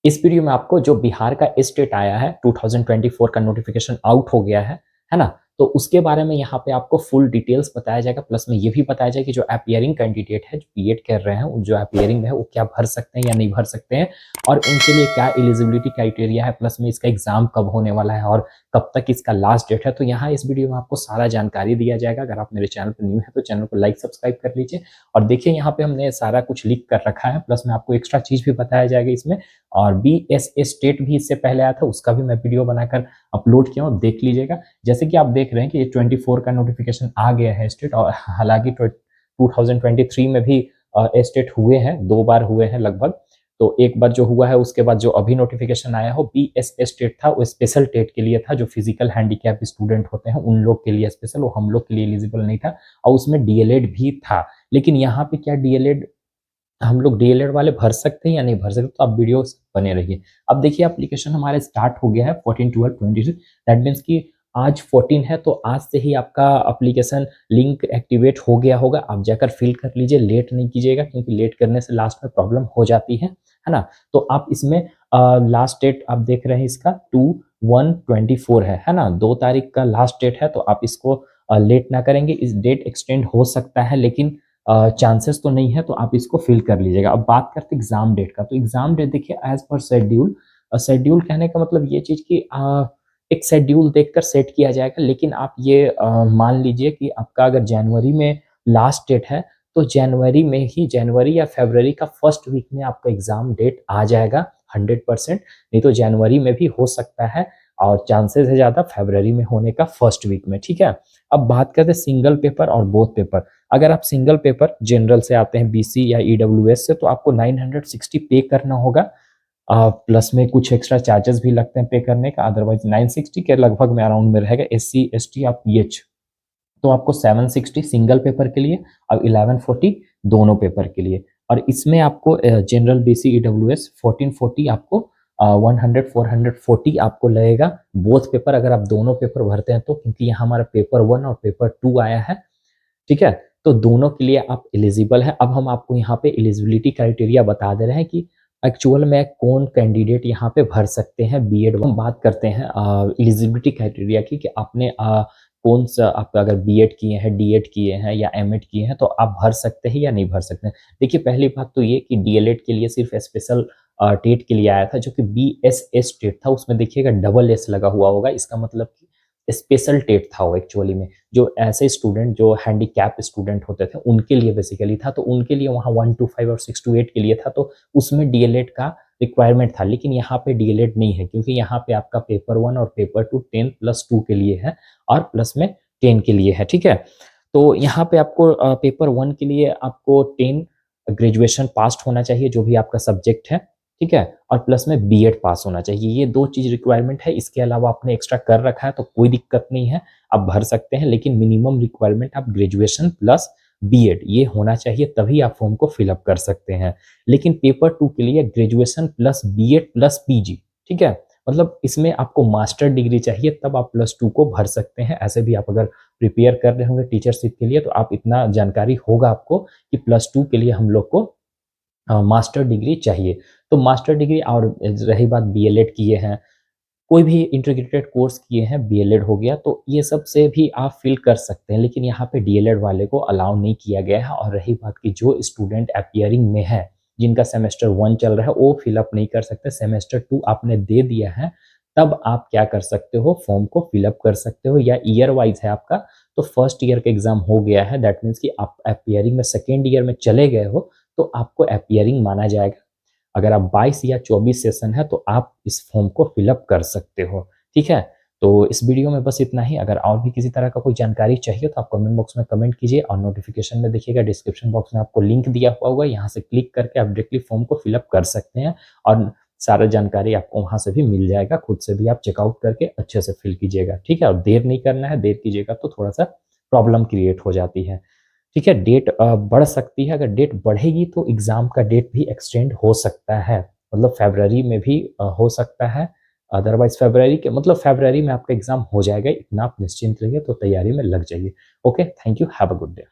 इस वीडियो में आपको जो बिहार का स्टेट आया है 2024 का नोटिफिकेशन आउट हो गया है ना? तो उसके बारे में यहाँ पे आपको फुल डिटेल्स बताया जाएगा, प्लस में ये भी बताया जाएगा कि जो अपीयरिंग कैंडिडेट है, जो बीएड कर रहे हैं, वो जो अपीयरिंग है वो क्या भर सकते हैं या नहीं भर सकते हैं और उनके लिए क्या एलिजिबिलिटी क्राइटेरिया है, प्लस में इसका एग्जाम कब होने वाला है और कब तक इसका लास्ट डेट है। तो यहाँ इस वीडियो में आपको सारा जानकारी दिया जाएगा। अगर आप मेरे चैनल पर न्यू है तो चैनल को लाइक सब्सक्राइब कर लीजिए और देखिए यहाँ पे हमने सारा कुछ लिख कर रखा है, प्लस में आपको एक्स्ट्रा चीज भी बताया जाएगा इसमें। और बीएसएस स्टेट भी इससे पहले आया था, उसका भी मैं वीडियो बनाकर अपलोड किया हूँ, देख लीजिएगा। जैसे कि आप देख रहे हैं कि ये 24 का नोटिफिकेशन आ गया है स्टेट, और हालांकि 2023 में भी स्टेट हुए हैं, 2 बार हुए हैं लगभग। तो एक बार जो हुआ है, उसके बाद जो अभी नोटिफिकेशन आया हो बीएसएस स्टेट था, वो स्पेशल टेट के लिए था, जो फिजिकल हैंडीकैप स्टूडेंट होते हैं उन लोग के लिए स्पेशल, वो हम लोग के लिए एलिजिबल नहीं था। और उसमें डीएलएड भी था। लेकिन यहाँ पे क्या डीएलएड हम लोग डीएलएड वाले भर सकते हैं या नहीं भर सकते, तो आप वीडियो बने रहिए। अब देखिए एप्लीकेशन हमारा स्टार्ट हो गया है 14/12/22। दैट मीन्स कि आज 14 है, तो आज से ही आपका एप्लीकेशन लिंक एक्टिवेट हो गया होगा। आप जाकर फिल कर लीजिए, लेट नहीं कीजिएगा, क्योंकि लेट करने से लास्ट में प्रॉब्लम हो जाती है ना। तो आप इसमें लास्ट डेट आप देख रहे हैं इसका 2/1/24 है ना, 2 तारीख का लास्ट डेट है। तो आप इसको लेट ना करेंगे, इस डेट एक्सटेंड हो सकता है, लेकिन चांसेस तो नहीं है, तो आप इसको फिल कर लीजिएगा। अब बात करते हैं एग्जाम डेट का। तो एग्जाम डेट देखिए एज पर शेड्यूल। शेड्यूल कहने का मतलब ये चीज कि एक शेड्यूल देखकर सेट किया जाएगा, लेकिन आप ये मान लीजिए कि आपका अगर जनवरी में लास्ट डेट है, तो जनवरी में ही, जनवरी या फरवरी का फर्स्ट वीक में आपका एग्जाम डेट आ जाएगा 100%। नहीं तो जनवरी में भी हो सकता है, और चांसेस है ज़्यादा फरवरी में होने का फर्स्ट वीक में, ठीक है। अब बात करते हैं सिंगल पेपर और बोथ पेपर। अगर आप सिंगल पेपर जनरल से आते हैं, बीसी या ईडब्ल्यूएस से, तो आपको 960 पे करना होगा। प्लस में कुछ एक्स्ट्रा चार्जेस भी लगते हैं पे करने का, अदरवाइज 960 के लगभग में अराउंड में रहेगा। एससी एसटी आप पीएच, तो आपको 760 सिंगल पेपर के लिए और 1140 दोनों पेपर के लिए। और इसमें आपको जनरल बीसी ईडब्ल्यूएस 1440 आपको 100 440 आपको लगेगा बोथ पेपर, अगर आप दोनों पेपर भरते हैं तो, क्योंकि यहाँ हमारा पेपर 1 और पेपर 2 आया है, ठीक है। तो दोनों के लिए आप एलिजिबल है। अब हम आपको यहाँ पे एलिजिबिलिटी क्राइटेरिया बता दे रहे हैं कि एक्चुअल में कौन कैंडिडेट यहाँ पे भर सकते हैं बीएड। हम बात करते हैं एलिजिबिलिटी क्राइटेरिया की, कि आपने कौन सा, आप अगर बीएड किए हैं, डीएड किए हैं या एमएड किए हैं, तो आप भर सकते हैं या नहीं भर सकते हैं। देखिए पहली बात तो ये कि डीएलएड के लिए सिर्फ स्पेशल टेट के लिए आया था, जो कि बीएसएस टेट था, उसमें देखिएगा डबल एस लगा हुआ होगा, इसका मतलब कि स्पेशल टेट था वो एक्चुअली में। जो ऐसे स्टूडेंट जो हैंडीकैप स्टूडेंट होते थे उनके लिए बेसिकली था, तो उनके लिए वहाँ 1 to 5 और 6 to 8 के लिए था, तो उसमें डीएलएड का रिक्वायरमेंट था। लेकिन यहाँ पे डीएलएड नहीं है, क्योंकि यहाँ पे आपका पेपर 1 और पेपर 2 10+2 के लिए है, और प्लस में 10 के लिए है, ठीक है। तो यहाँ पे आपको पेपर 1 के लिए आपको 10 ग्रेजुएशन पास होना चाहिए, जो भी आपका सब्जेक्ट है, ठीक है, और प्लस में बीएड पास होना चाहिए। ये 2 चीज रिक्वायरमेंट है। इसके अलावा आपने एक्स्ट्रा कर रखा है तो कोई दिक्कत नहीं है, आप भर सकते हैं, लेकिन मिनिमम रिक्वायरमेंट आप ग्रेजुएशन प्लस बीएड ये होना चाहिए, तभी आप फॉर्म को फिलअप कर सकते हैं। लेकिन पेपर 2 के लिए graduation plus BEd plus PG, ठीक है, मतलब इसमें आपको मास्टर डिग्री चाहिए, तब आप +2 को भर सकते हैं। ऐसे भी आप अगर प्रिपेयर कर रहे होंगे टीचरशिप के लिए, तो आप इतना जानकारी होगा आपको कि +2 के लिए हम लोग को मास्टर डिग्री चाहिए। तो मास्टर डिग्री, और रही बात बीएलएड किए हैं, कोई भी इंटीग्रेटेड कोर्स किए हैं, बीएलएड हो गया, तो ये सब से भी आप फिल कर सकते हैं। लेकिन यहाँ पे डीएलएड वाले को अलाउ नहीं किया गया है। और रही बात कि जो स्टूडेंट अपीयरिंग में है, जिनका सेमेस्टर 1 चल रहा है, वो फिलअप नहीं कर सकते। सेमेस्टर 2 आपने दे दिया है, तब आप क्या कर सकते हो, फॉर्म को फिलअप कर सकते हो। या ईयर वाइज है आपका, तो फर्स्ट ईयर का एग्जाम हो गया है, दैट मीन्स कि आप अपीयरिंग में सेकेंड ईयर में चले गए हो, तो आपको अपीयरिंग माना जाएगा। अगर आप 22 या 24 सेशन है, तो आप इस फॉर्म को फिलअप कर सकते हो, ठीक है। तो इस वीडियो में बस इतना ही। अगर और भी किसी तरह का कोई जानकारी चाहिए, तो आप कमेंट बॉक्स में कमेंट कीजिए, और नोटिफिकेशन में देखिएगा डिस्क्रिप्शन बॉक्स में आपको लिंक दिया हुआ होगा, यहाँ से क्लिक करके आप डायरेक्टली फॉर्म को फिलअप कर सकते हैं, और सारा जानकारी आपको वहाँ से भी मिल जाएगा। खुद से भी आप चेकआउट करके अच्छे से फिल कीजिएगा, ठीक है। और देर नहीं करना है, देर कीजिएगा तो थोड़ा सा प्रॉब्लम क्रिएट हो जाती है, ठीक है। डेट बढ़ सकती है। अगर डेट बढ़ेगी तो एग्जाम का डेट भी एक्सटेंड हो सकता है, मतलब फरवरी में भी हो सकता है। अदरवाइज फरवरी के मतलब फरवरी में आपका एग्जाम हो जाएगा, इतना आप निश्चिंत रहिए, तो तैयारी में लग जाइए। Okay, thank you, have a good day.